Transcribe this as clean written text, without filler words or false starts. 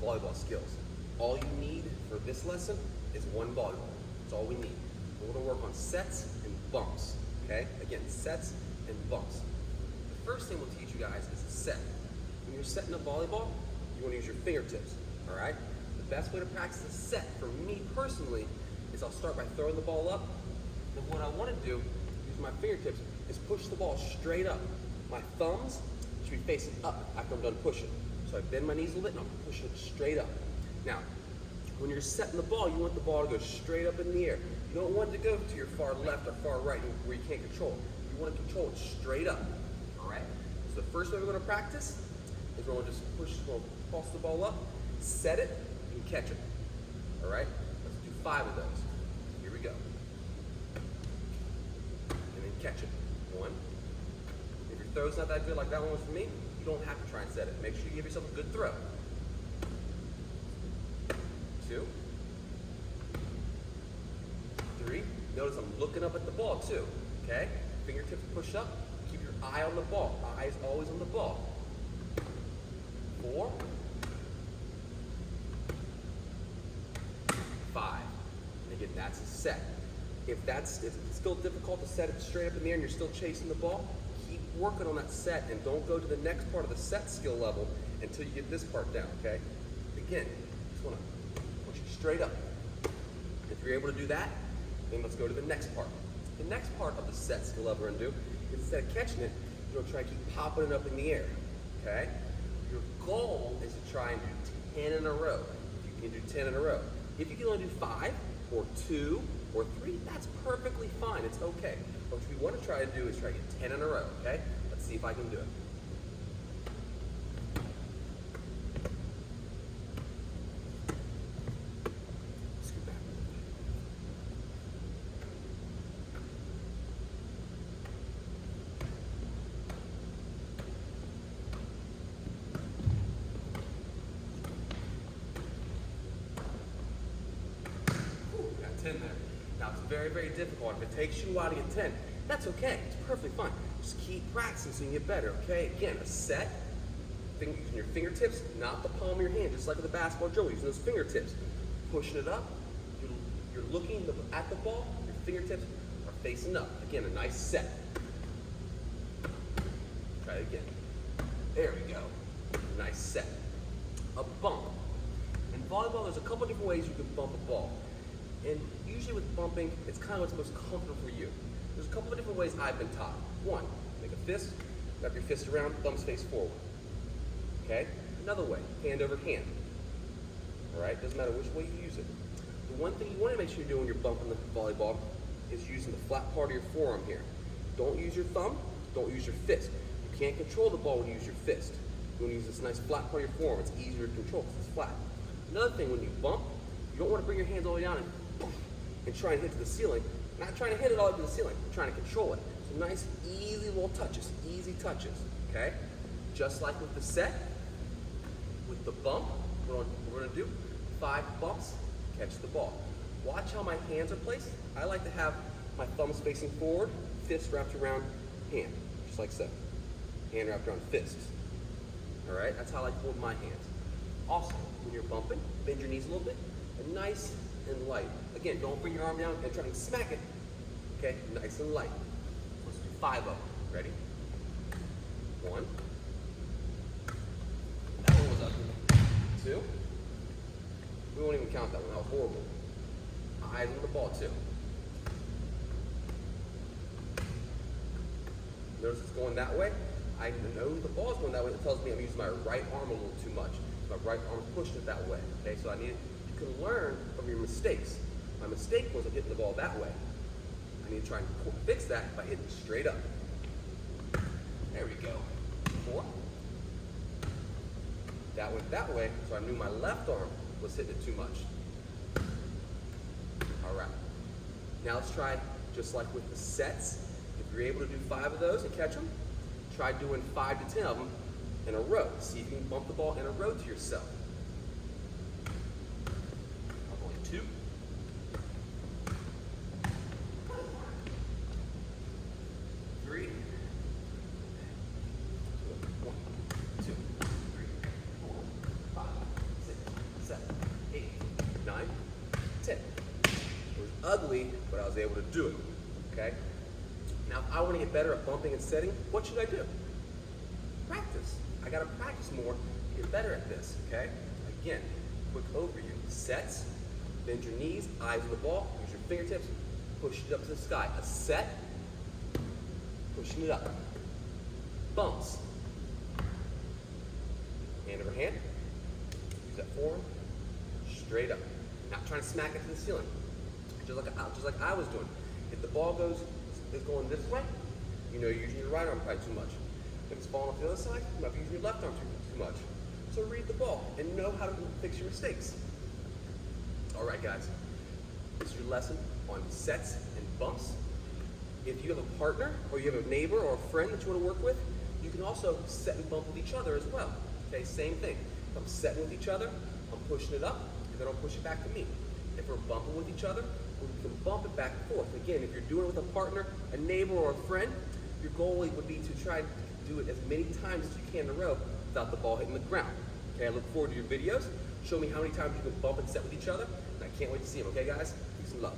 volleyball skills. All you need for this lesson is one volleyball. That's all we need. We're going to work on sets and bumps. Okay? Again, sets and bumps. The first thing we'll teach you guys is a set. When you're setting a volleyball, you want to use your fingertips. All right? The best way to practice a set for me personally is I'll start by throwing the ball up. Then what I want to do, using my fingertips, is push the ball straight up. My thumbs should be facing up after I'm done pushing. So I bend my knees a little bit and I'm pushing it straight up. Now, when you're setting the ball, you want the ball to go straight up in the air. You don't want it to go to your far left or far right where you can't control it. You want to control it straight up. All right? So the first way we're going to practice is we're going to just we'll toss the ball up, set it, and catch it. All right? Let's do 5 of those. Here we go. And then catch it. 1. If your throw's not that good like that one was for me, you don't have to try and set it. Make sure you give yourself a good throw. 2. 3. Notice I'm looking up at the ball too. Okay? Fingertips push up. Keep your eye on the ball. Eyes always on the ball. 4. 5. And again, that's a set. If it's still difficult to set it straight up in the air and you're still chasing the ball, keep working on that set and don't go to the next part of the set skill level until you get this part down, okay? Again, just want to push it straight up. If you're able to do that, then let's go to the next part. The next part of the set skill level we're going to do is instead of catching it, you're going to try to keep popping it up in the air, okay? Your goal is to try and do 10 in a row. If you can do 10 in a row. If you can only do 5 or 2 or 3, that's perfectly fine. It's okay. What we want to try to do is try to get 10 in a row, okay? Let's see if I can do it. Scoot back. Got 10 there. Now it's very, very difficult. If it takes you a while to get 10, that's okay. It's perfectly fine. Just keep practicing so you get better, okay? Again, a set, using your fingertips, not the palm of your hand, just like with a basketball drill, using those fingertips. Pushing it up, you're looking at the ball, your fingertips are facing up. Again, a nice set. Try it again. There we go. Nice set. A bump. In volleyball, there's a couple different ways you can bump a ball. And usually with bumping, it's kind of what's most comfortable for you. There's a couple of different ways I've been taught. 1, make a fist, wrap your fist around, thumbs face forward. Okay? Another way, hand over hand. Alright? Doesn't matter which way you use it. The one thing you want to make sure you're doing when you're bumping the volleyball is using the flat part of your forearm here. Don't use your thumb, don't use your fist. You can't control the ball when you use your fist. You want to use this nice flat part of your forearm. It's easier to control because it's flat. Another thing, when you bump, you don't want to bring your hands all the way down and try and hit to the ceiling. Not trying to hit it all the way to the ceiling, you're trying to control it. So nice, easy little touches, okay? Just like with the set, with the bump, we're going to do 5 bumps, catch the ball. Watch how my hands are placed. I like to have my thumbs facing forward, fist wrapped around hand, just like so. Hand wrapped around fist. All right, that's how I like to hold my hands. Also, when you're bumping, bend your knees a little bit, and nice and light. Again, don't bring your arm down and try to smack it. Okay, nice and light. Let's do 5 of them. Ready? 1. That one was ugly. 2. We won't even count that one. That was horrible. Eyes on the ball too. Notice it's going that way. I know the ball's going that way. It tells me I'm using my right arm a little too much. My right arm's pushing it that way. Okay, so you can learn from your mistakes. My mistake was hitting the ball that way. I need to try and fix that by hitting straight up. There we go. 4. That went that way, so I knew my left arm was hitting it too much. All right. Now let's try, just like with the sets, if you're able to do 5 of those and catch them, try doing 5 to 10 of them in a row. See if you can bump the ball in a row to yourself. Only 2. 3. 1, 2, 3, 4, 5, 6, I was able to do it, okay? Now, if I want to get better at bumping and setting, what should I do? Practice. I got to practice more to get better at this, okay? Again, quick overview. Sets, bend your knees, eyes on the ball, use your fingertips, push it up to the sky. A set, pushing it up. Bumps. Hand over hand. Use that forearm. Straight up. Not trying to smack it to the ceiling. Just like I was doing. If the ball is going this way, you know you're using your right arm probably too much. If it's falling off the other side, you might be using your left arm too much. So read the ball and know how to fix your mistakes. All right, guys. This is your lesson on sets and bumps. If you have a partner or you have a neighbor or a friend that you want to work with, you can also set and bump with each other as well. Okay, same thing. If I'm setting with each other, I'm pushing it up, and then I'll push it back to me. If we're bumping with each other, we can bump it back and forth. Again, if you're doing it with a partner, a neighbor, or a friend, your goal would be to try to do it as many times as you can in a row without the ball hitting the ground. Okay, I look forward to your videos. Show me how many times you can bump and set with each other, and I can't wait to see them. Okay, guys? Peace and love.